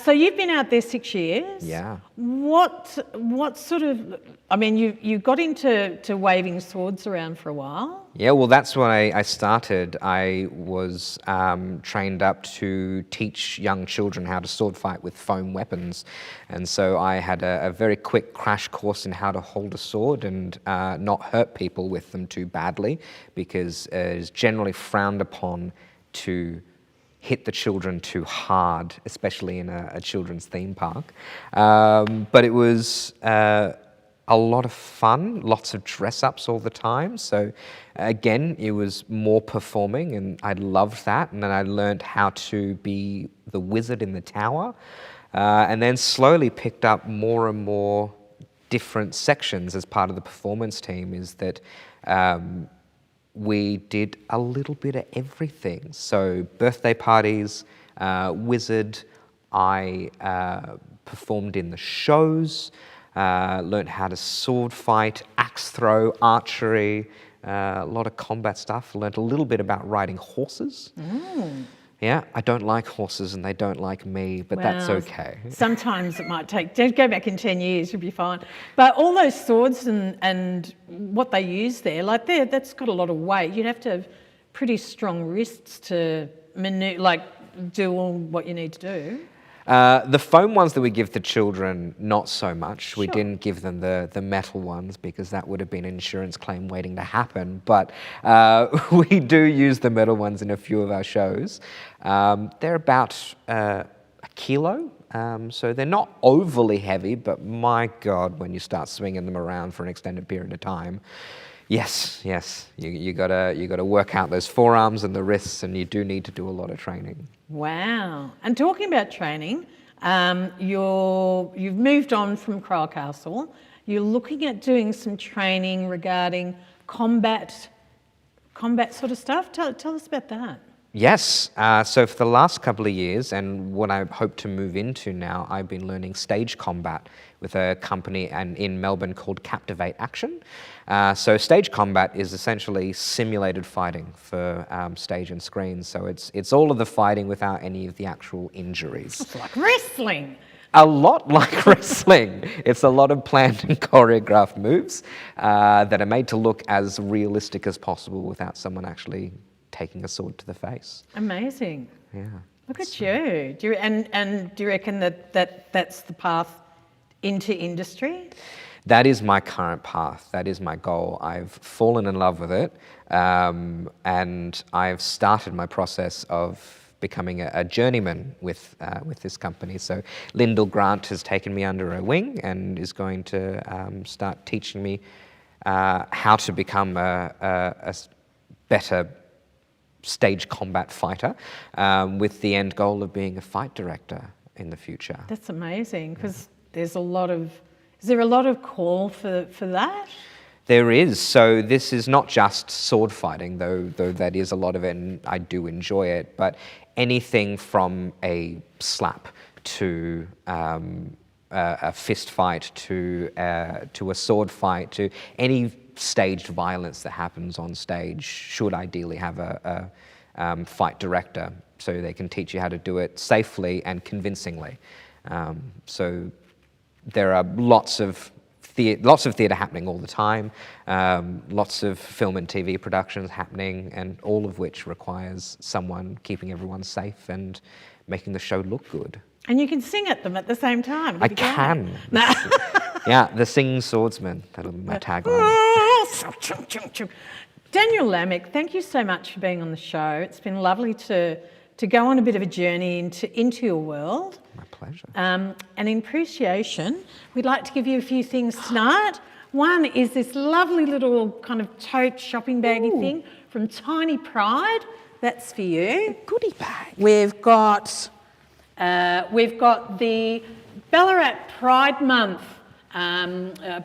So you've been out there 6 years. Yeah. What sort of? I mean, you got into waving swords around for a while. Yeah, well, that's when I started. I was trained up to teach young children how to sword fight with foam weapons, and so I had a very quick crash course in how to hold a sword and not hurt people with them too badly, because it is generally frowned upon to hit the children too hard, especially in a children's theme park. But it was a lot of fun, lots of dress-ups all the time. So again, it was more performing, and I loved that. And then I learned how to be the wizard in the tower, and then slowly picked up more and more different sections as part of the performance team. Is that we did a little bit of everything. So birthday parties, wizard, I performed in the shows, learned how to sword fight, axe throw, archery, a lot of combat stuff. Learned a little bit about riding horses. Yeah, I don't like horses and they don't like me, but that's Wow. okay. Sometimes it might take, just go back in 10 years, you'll be fine. But all those swords and what they use there, like that's got a lot of weight. You'd have to have pretty strong wrists to do all what you need to do. The foam ones that we give the children, not so much. We Sure. didn't give them the metal ones because that would have been an insurance claim waiting to happen. But we do use the metal ones in a few of our shows. They're about a kilo, so they're not overly heavy, but my God, when you start swinging them around for an extended period of time, yes, you gotta work out those forearms and the wrists, and you do need to do a lot of training. Wow. And talking about training, you've moved on from Cryle Castle. You're looking at doing some training regarding combat sort of stuff. Tell us about that. Yes, so for the last couple of years, and what I hope to move into now, I've been learning stage combat with a company in Melbourne called Captivate Action. So stage combat is essentially simulated fighting for stage and screen. So it's all of the fighting without any of the actual injuries. It's like wrestling. A lot like wrestling. It's a lot of planned and choreographed moves that are made to look as realistic as possible without someone actually taking a sword to the face. Amazing. Yeah. Look at you. Do you reckon that's the path into industry? That is my current path. That is my goal. I've fallen in love with it, and I've started my process of becoming a journeyman with this company. So Lyndall Grant has taken me under her wing and is going to start teaching me how to become a better stage combat fighter, with the end goal of being a fight director in the future. That's amazing, because there's a lot of... Is there a lot of call for that? There is. So this is not just sword fighting, though that is a lot of it, and I do enjoy it, but anything from a slap to a fist fight to a sword fight to any staged violence that happens on stage should ideally have a fight director, so they can teach you how to do it safely and convincingly. So there are lots of theatre happening all the time, lots of film and TV productions happening, and all of which requires someone keeping everyone safe and making the show look good. And you can sing at them at the same time. I can. Yeah, the singing swordsman. That'll be my tagline. Daniel Lamech, thank you so much for being on the show. It's been lovely to go on a bit of a journey into your world. My pleasure. And in appreciation, we'd like to give you a few things tonight. One is this lovely little kind of tote shopping baggy thing from Tiny Pride. That's for you. Goodie bag. We've got the Ballarat Pride Month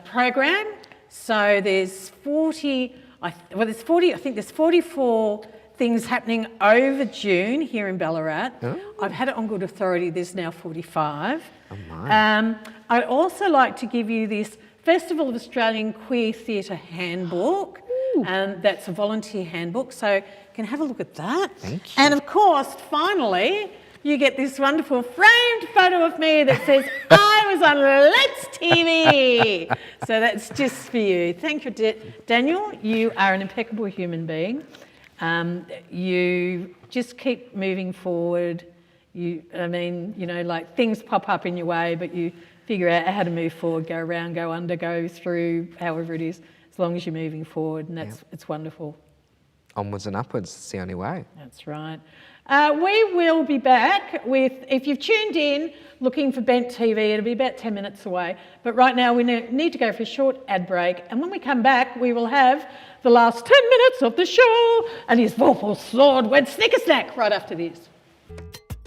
program. So there's 44 things happening over June here in Ballarat. Oh. I've had it on good authority, there's now 45. Oh my. I'd also like to give you this Festival of Australian Queer Theatre Handbook. That's a volunteer handbook, so you can have a look at that. Thank you. And of course, finally, you get this wonderful framed photo of me that says, I was on Let's TV. So that's just for you. Thank you, Daniel. You are an impeccable human being. You just keep moving forward. Things pop up in your way, but you figure out how to move forward, go around, go under, go through, however it is, as long as you're moving forward, and it's wonderful. onwards and upwards. It's the only way. That's right. We will be back with, if you've tuned in looking for Bent TV, it'll be about 10 minutes away. But right now we need to go for a short ad break. And when we come back, we will have the last 10 minutes of the show and his Vorpal sword went snicker snack right after this.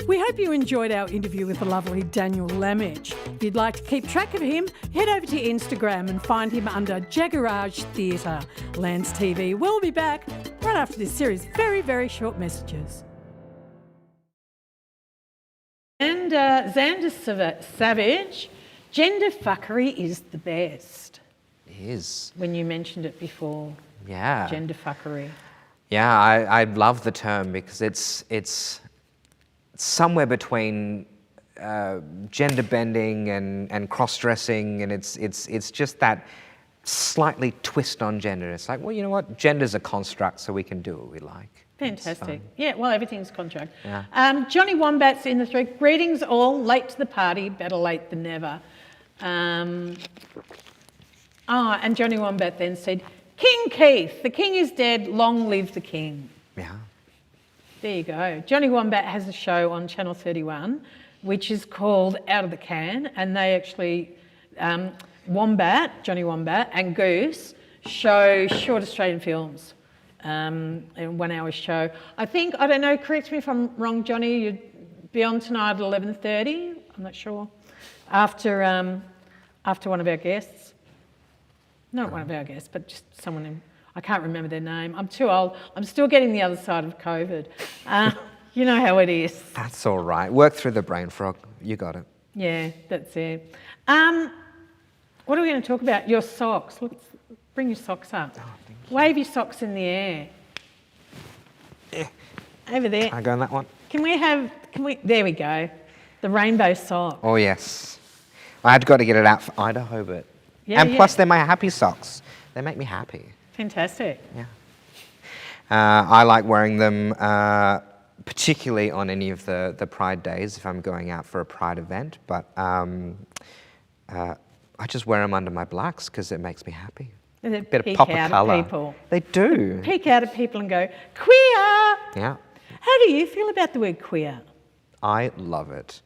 We hope you enjoyed our interview with the lovely Daniel Lamech. If you'd like to keep track of him, head over to Instagram and find him under Jagaraj Theatre. Lance TV will be back right after this series. Very, very short messages. And Xander Savage, gender fuckery is the best. It is. When you mentioned it before. Yeah. Gender fuckery. Yeah, I love the term because it's somewhere between gender bending and cross-dressing, and it's just that slightly twist on gender. It's like, well, you know what? Gender's a construct, so we can do what we like. Fantastic. Yeah, well, everything's contract. Yeah. Johnny Wombat's in the thread. Greetings all, late to the party, better late than never. And Johnny Wombat then said, King Keith, the king is dead, long live the king. Yeah. There you go. Johnny Wombat has a show on Channel 31, which is called Out of the Can, and they actually, Johnny Wombat and Goose show short Australian films. In a 1 hour show. I think, I don't know, correct me if I'm wrong, Johnny, you'd be on tonight at 11:30, I'm not sure, after one of our guests. Not one of our guests, but just someone in, I can't remember their name. I'm too old. I'm still getting the other side of COVID. You know how it is. That's all right. Work through the brain frog. You got it. Yeah, that's it. What are we going to talk about? Your socks. Let's bring your socks up. Oh, thank you. Wave your socks in the air. Yeah. Over there. Can I go on that one? There we go. The rainbow sock. Oh, yes. I'd got to get it out for Idaho, but... Yeah, and plus, they're my happy socks. They make me happy. Fantastic. Yeah. I like wearing them, particularly on any of the Pride days if I'm going out for a Pride event, but I just wear them under my blacks because it makes me happy. They A bit peek of pop of out colour. at people. They do. Peek out at people and go, queer! Yeah. How do you feel about the word queer? I love it.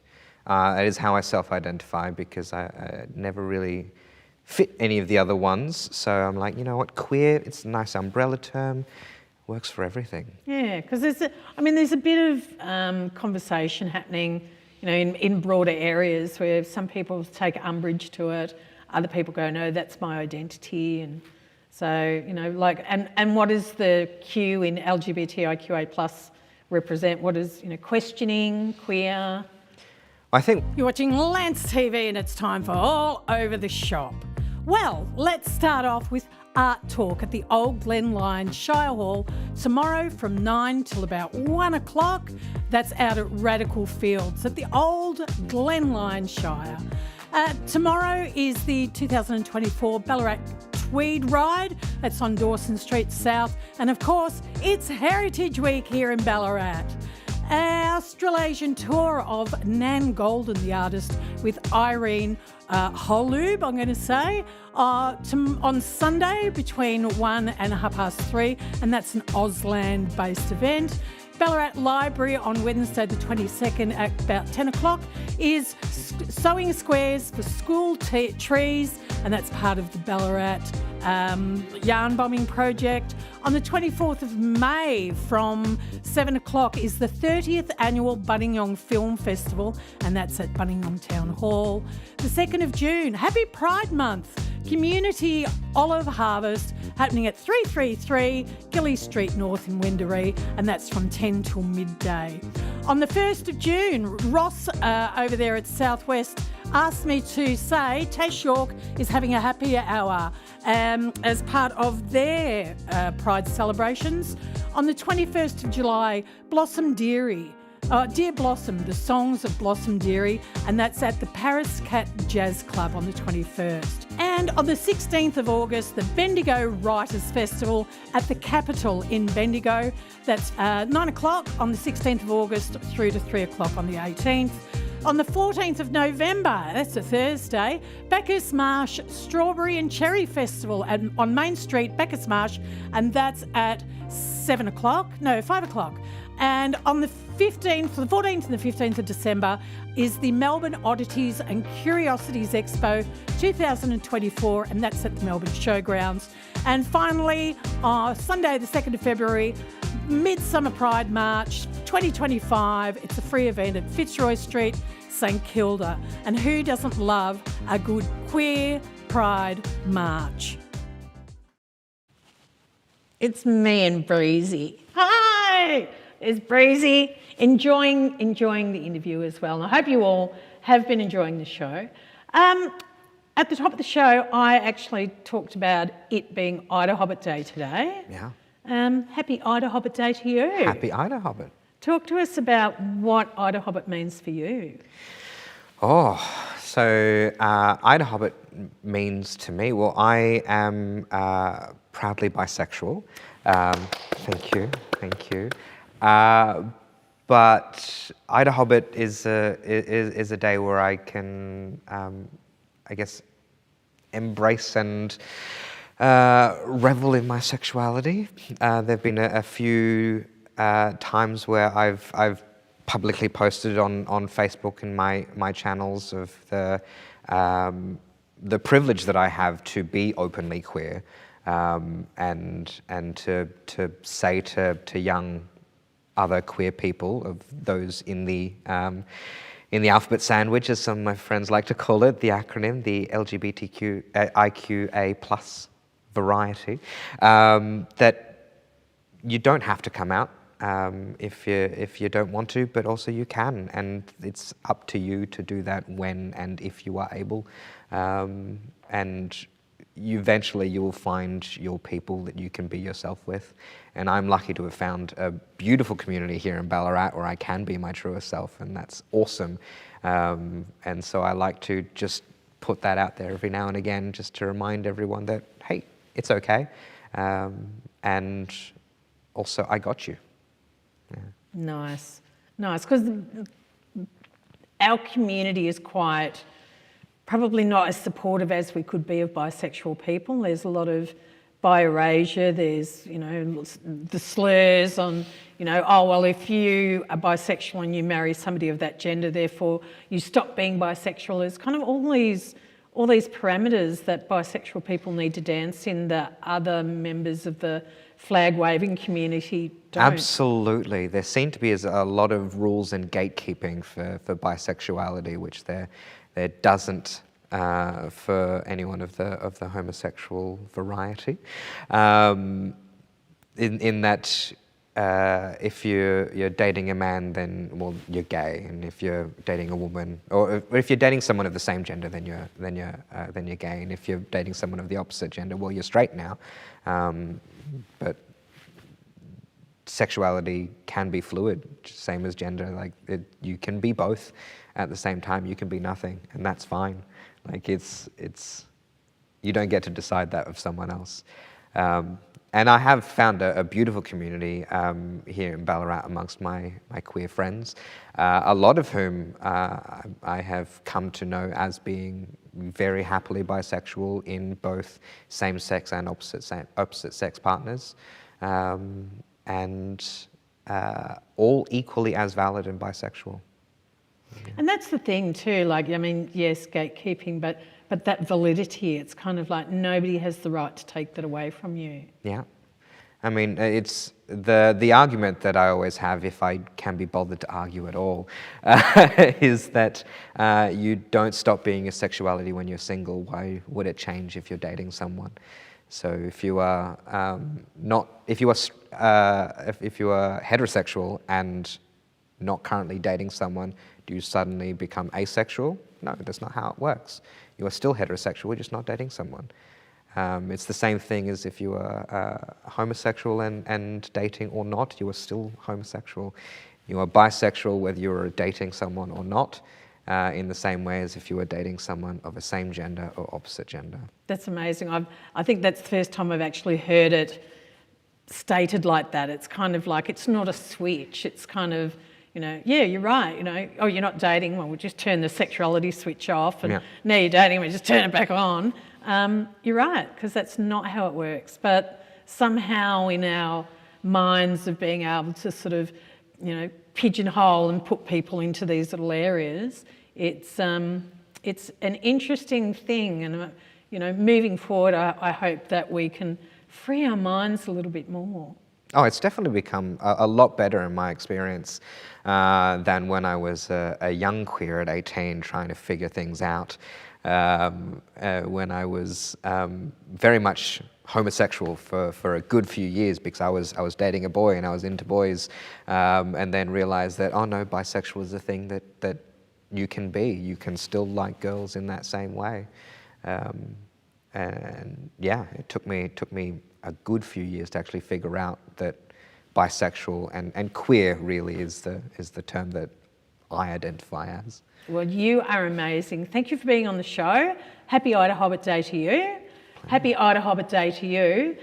It is how I self-identify because I never really fit any of the other ones. So I'm like, you know what, queer, it's a nice umbrella term, works for everything. Yeah, because there's a bit of conversation happening, you know, in broader areas where some people take umbrage to it, other people go, no, that's my identity, and so, you know, like, and what does the Q in LGBTIQA+ represent? What is, you know, questioning, queer? I think You're watching Lance TV and it's time for All Over the Shop. Well, let's start off with Art Talk at the Old Glen Lyon Shire Hall tomorrow from 9 till about 1 o'clock. That's out at Radical Fields at the Old Glen Lyon Shire. Tomorrow is the 2024 Ballarat Tweed Ride. That's on Dawson Street South. And of course, it's Heritage Week here in Ballarat. Our Australasian tour of Nan Golden, the artist, with Irene Holub, I'm going to say, on Sunday between 1 and 3:30, and that's an Auslan-based event. Ballarat Library on Wednesday the 22nd at about 10 o'clock is sowing squares for school trees, and that's part of the Ballarat yarn bombing project. On the 24th of May from 7 o'clock is the 30th annual Buninyong Film Festival, and that's at Buninyong Town Hall. The 2nd of June, Happy Pride Month, Community Olive Harvest happening at 333 Gilly Street North in Wendouree, and that's from 10 till midday. On the 1st of June, Ross over there at Southwest asked me to say Tash York is having a happy hour as part of their Pride celebrations. On the 21st of July, Blossom Deary, Dear Blossom, the Songs of Blossom Deary, and that's at the Paris Cat Jazz Club on the 21st. And on the 16th of August, the Bendigo Writers Festival at the Capitol in Bendigo. That's 9 o'clock on the 16th of August through to 3 o'clock on the 18th. On the 14th of November, that's a Thursday, Bacchus Marsh Strawberry and Cherry Festival on Main Street, Bacchus Marsh, and that's at 5 o'clock. And on the 14th and the 15th of December is the Melbourne Oddities and Curiosities Expo 2024, and that's at the Melbourne Showgrounds. And finally, Sunday the 2nd of February, Midsummer Pride March 2025. It's a free event at Fitzroy Street, St Kilda. And who doesn't love a good queer pride march? It's me and Breezy. Hi! It's Breezy, enjoying the interview as well. And I hope you all have been enjoying the show. At the top of the show, I actually talked about it being Ida Hobbit Day today. Yeah. Happy Ida Hobbit Day to you. Happy Ida Hobbit. Talk to us about what Ida Hobbit means for you. Oh, so Ida Hobbit means to me, well, I am proudly bisexual. Thank you. But Ida Hobbit is a day where I can, I guess, embrace and revel in my sexuality. There've been a few times where I've publicly posted on Facebook and my channels of the privilege that I have to be openly queer, and to say to young other queer people, of those in the alphabet sandwich, as some of my friends like to call it, the acronym, the LGBTQIQA plus variety, that you don't have to come out if you don't want to, but also you can, and it's up to you to do that when and if you are able, and eventually you will find your people that you can be yourself with. And I'm lucky to have found a beautiful community here in Ballarat where I can be my truest self, and that's awesome. And so I like to just put that out there every now and again, just to remind everyone that, hey, it's okay. And also, I got you. Yeah. Nice, because our community is probably not as supportive as we could be of bisexual people. There's a lot of bi-erasure, there's, the slurs on, oh, well, if you are bisexual and you marry somebody of that gender, therefore you stop being bisexual. There's kind of all these parameters that bisexual people need to dance in that other members of the flag-waving community don't. Absolutely. There seem to be a lot of rules and gatekeeping for bisexuality, which there doesn't for anyone of the homosexual variety. In that, if you're dating a man, then, well, you're gay, and if you're dating a woman, or if you're dating someone of the same gender, then you're gay, and if you're dating someone of the opposite gender, well, you're straight now. But sexuality can be fluid, same as gender. You can be both at the same time. You can be nothing, and that's fine. You don't get to decide that of someone else. And I have found a beautiful community here in Ballarat amongst my queer friends, a lot of whom I have come to know as being very happily bisexual in both same-sex and opposite-sex partners, and all equally as valid and bisexual. And that's the thing too, yes, gatekeeping, but that validity, it's kind of like nobody has the right to take that away from you. Yeah. I mean, it's the argument that I always have, if I can be bothered to argue at all, is that you don't stop being your sexuality when you're single. Why would it change if you're dating someone? So if you are if you are heterosexual and not currently dating someone, do you suddenly become asexual? No, that's not how it works. You are still heterosexual, you're just not dating someone. It's the same thing as if you are homosexual and dating or not, you are still homosexual. You are bisexual whether you are dating someone or not, in the same way as if you were dating someone of the same gender or opposite gender. That's amazing. I think that's the first time I've actually heard it stated like that. It's kind of like, it's not a switch, it's kind of, yeah, you're right, oh, you're not dating, well, we'll just turn the sexuality switch off, and now you're dating, we'll just turn it back on. You're right, because that's not how it works. But somehow in our minds of being able to sort of, pigeonhole and put people into these little areas, it's an interesting thing. And, moving forward, I hope that we can free our minds a little bit more. Oh, it's definitely become a lot better in my experience than when I was a young queer at 18 trying to figure things out. When I was very much homosexual for a good few years, because I was dating a boy and I was into boys, and then realised that, oh no, bisexual is a thing that you can be. You can still like girls in that same way. And yeah, it took me a good few years to actually figure out that bisexual and queer really is the term that I identify as. Well, you are amazing. Thank you for being on the show. Happy Ida Hobbit Day to you. Happy Ida Hobbit Day to you.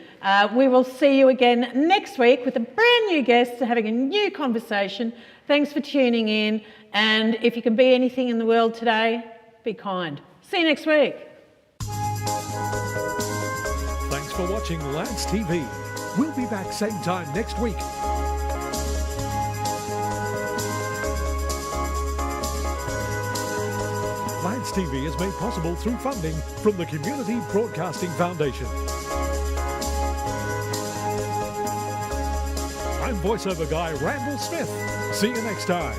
We will see you again next week with a brand new guest, having a new conversation. Thanks for tuning in. And if you can be anything in the world today, be kind. See you next week. Thanks for watching Lance TV. We'll be back same time next week. Lance TV is made possible through funding from the Community Broadcasting Foundation. I'm voiceover guy Randall Smith. See you next time.